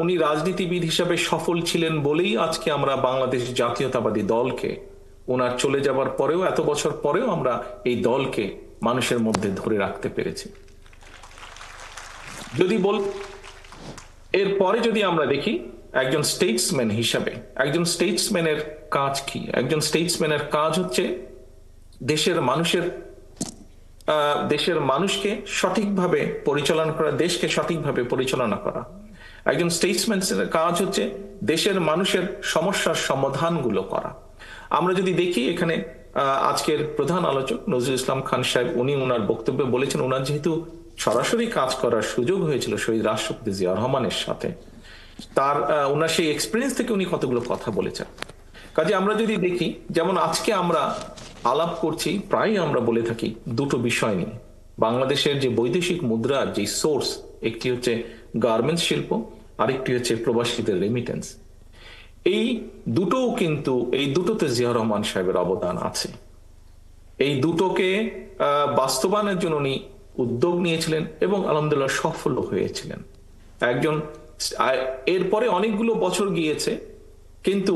উনি রাজনীতিবিদ হিসাবে সফল ছিলেন বলেই আজকে আমরা বাংলাদেশ জাতীয়তাবাদী দলকে ওনার চলে যাবার পরেও, এত বছর পরেও আমরা এই দলকে মানুষের মধ্যে ধরে রাখতে পেরেছি। যদি বল এরপরে যদি আমরা দেখি একজন স্টেটসম্যান হিসাবে, একজন স্টেটসম্যানের কাজ কি? একজন স্টেটসম্যানের কাজ হচ্ছে দেশের মানুষকে সঠিকভাবে পরিচালনা করা, দেশকে সঠিকভাবে পরিচালনা করা। একজন স্টেটসম্যানের কাজ হচ্ছে দেশের মানুষের সমস্যার সমাধানগুলো করা। আমরা যদি দেখি এখানে আজকের প্রধান আলোচক নজরুল ইসলাম খান সাহেব, উনি ওনার বক্তব্যে বলেছেন ওনার যেহেতু সরাসরি কাজ করার সুযোগ হয়েছিল শহীদ রাষ্ট্রপতি জিয়া রহমানের সাথে, তার ওনার সেই এক্সপিরিয়েন্স থেকে উনি কতগুলো কথা বলেছেন। কাজে আমরা যদি দেখি, যেমন আজকে আমরা আলাপ করছি, প্রায় আমরা বলে থাকি দুটো বিষয় নিয়ে। বাংলাদেশের যে বৈদেশিক মুদ্রার যে সোর্স, একটি হচ্ছে গার্মেন্টস শিল্প, আরেকটি হচ্ছে প্রবাসীদের রেমিটেন্স। এই দুটোও কিন্তু, এই দুটোতে জিয়া রহমান সাহেবের অবদান আছে। এই দুটোকে বাস্তবায়নের জন্য উনি উদ্যোগ নিয়েছিলেন এবং আলহামদুলিল্লাহ সফল হয়েছিলেন। একজন এরপরে অনেকগুলো বছর গিয়েছে, কিন্তু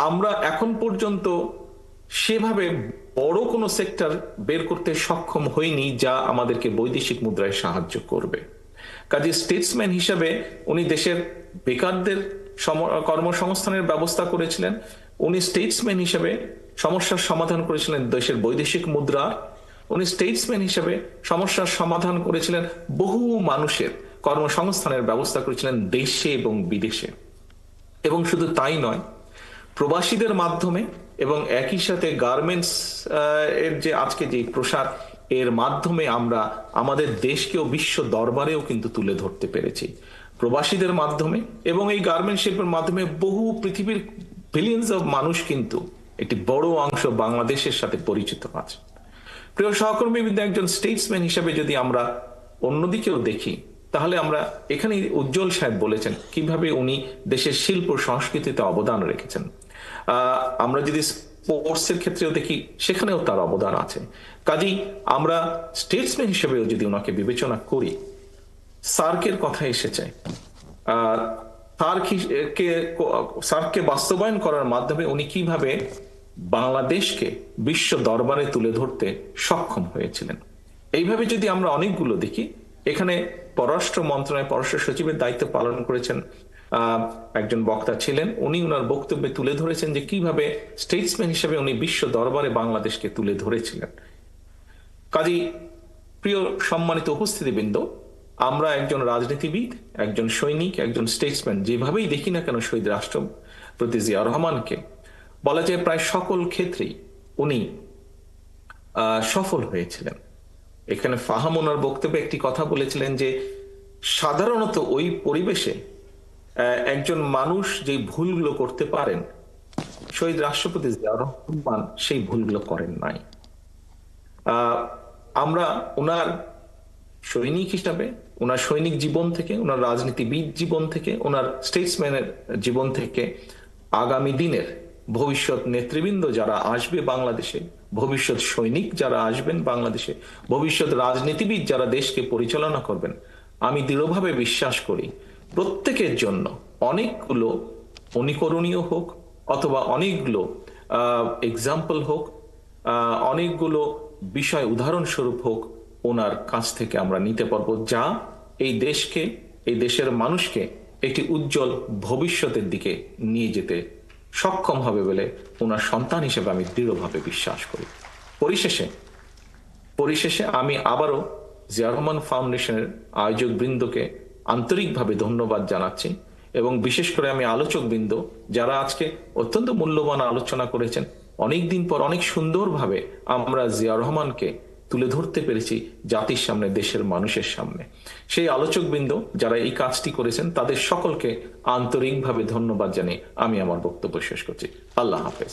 আমরা এখন পর্যন্ত সেভাবে বড় কোনো সেক্টর বের করতে সক্ষম হইনি যা আমাদেরকে বৈদেশিক মুদ্রায় সাহায্য করবে। কাজে স্টেটসম্যান হিসাবে উনি দেশের বেকারদের কর্মসংস্থানের ব্যবস্থা করেছিলেন। উনি স্টেটসম্যান হিসেবে সমস্যার সমাধান করেছিলেন দেশের বৈদেশিক মুদ্রার। উনি স্টেটসম্যান হিসেবে সমস্যার সমাধান করেছিলেন বহু মানুষের কর্মসংস্থানের ব্যবস্থা করেছিলেন দেশে এবং বিদেশে। এবং শুধু তাই নয়, প্রবাসীদের মাধ্যমে এবং একই সাথে গার্মেন্টস এর যে আজকে যে প্রসার, এর মাধ্যমে আমরা আমাদের দেশকেও বিশ্ব দরবারেও কিন্তু তুলে ধরতে পেরেছি। প্রবাসীদের মাধ্যমে এবং এই গার্মেন্ট শিল্পের মাধ্যমে বহু পৃথিবীর বিলিয়ন্স অফ মানুষ কিন্তু একটি বড় অংশ বাংলাদেশের সাথে পরিচিত আছে। প্রিয় সহকর্মী, একজন স্টেটসম্যান হিসেবে যদি আমরা অন্যদিকেও দেখি, তাহলে আমরা এখানে উজ্জ্বল সাহেব বলেছেন কিভাবে উনি দেশের শিল্প সংস্কৃতিতে অবদান রেখেছেন। আমরা যদি স্পোর্টসের ক্ষেত্রেও দেখি, সেখানেও তার অবদান আছে। কাজেই আমরা স্টেটসম্যান হিসেবেও যদি ওনাকে বিবেচনা করি, সার্কের কথা এসেছে, সার্ককে বাস্তবায়ন করার মাধ্যমে উনি কিভাবে বাংলাদেশকে বিশ্ব দরবারে তুলে ধরতে সক্ষম হয়েছিলেন। এইভাবে যদি আমরা অনেকগুলো দেখি, এখানে পররাষ্ট্র মন্ত্রণালয় পররাষ্ট্র সচিবের দায়িত্ব পালন করেছেন একজন বক্তা ছিলেন, উনি ওনার বক্তব্যে তুলে ধরেছেন যে কিভাবে স্টেটসম্যান হিসেবে উনি বিশ্ব দরবারে বাংলাদেশকে তুলে ধরেছিলেন। কাজী প্রিয় সম্মানিত উপস্থিতিবৃন্দ, আমরা একজন রাজনীতিবিদ, একজন সৈনিক, একজন স্টেটসম্যান যেভাবেই দেখি না কেন শহীদ রাষ্ট্রপতি জিয়া রহমানকে, বলা যায় প্রায় সকল ক্ষেত্রেই উনি সফল হয়েছিলেন। এখানে ফাহাম ওনার বক্তব্যে একটি কথা বলেছিলেন যে সাধারণত ওই পরিবেশে একজন মানুষ যে ভুলগুলো করতে পারেন, শহীদ রাষ্ট্রপতি জিয়া রহমান সেই ভুলগুলো করেন নাই। আমরা ওনার সৈনিক হিসাবে, ওনার সৈনিক জীবন থেকে, ওনার রাজনীতিবিদ জীবন থেকে, ওনার স্টেটসম্যানের জীবন থেকে আগামী দিনের ভবিষ্যৎ নেতৃবৃন্দ যারা আসবে বাংলাদেশে, ভবিষ্যৎ সৈনিক যারা আসবেন বাংলাদেশে, ভবিষ্যৎ রাজনীতিবিদ যারা দেশকে পরিচালনা করবেন, আমি দৃঢ়ভাবে বিশ্বাস করি প্রত্যেকের জন্য অনেকগুলো অনুকরণীয় হোক অথবা অনেকগুলো এক্সাম্পল হোক, অনেকগুলো বিষয় উদাহরণস্বরূপ হোক, ওনার কাছ থেকে আমরা নিতে পারবো, যা এই দেশকে, এই দেশের মানুষকে একটি উজ্জ্বল ভবিষ্যতের দিকে নিয়ে যেতে সক্ষম হবে বলে ওনার সন্তান হিসেবে আমি দৃঢ়ভাবে বিশ্বাস করি। পরিশেষে আমি আবারও জিয়া রহমান ফাউন্ডেশনের আয়োজক বৃন্দকে আন্তরিকভাবে ধন্যবাদ জানাচ্ছি এবং বিশেষ করে আমি আলোচক বৃন্দ যারা আজকে অত্যন্ত মূল্যবান আলোচনা করেছেন। অনেকদিন পর অনেক সুন্দরভাবে আমরা জিয়া রহমানকে তুলে ধরতে পেরেছি জাতির সামনে, দেশের মানুষের সামনে। সেই আলোচক বৃন্দ যারা এই কাজটি করেছেন তাদের সকলকে আন্তরিকভাবে ধন্যবাদ জানিয়ে আমি আমার বক্তব্য শেষ করছি। আল্লাহ হাফেজ।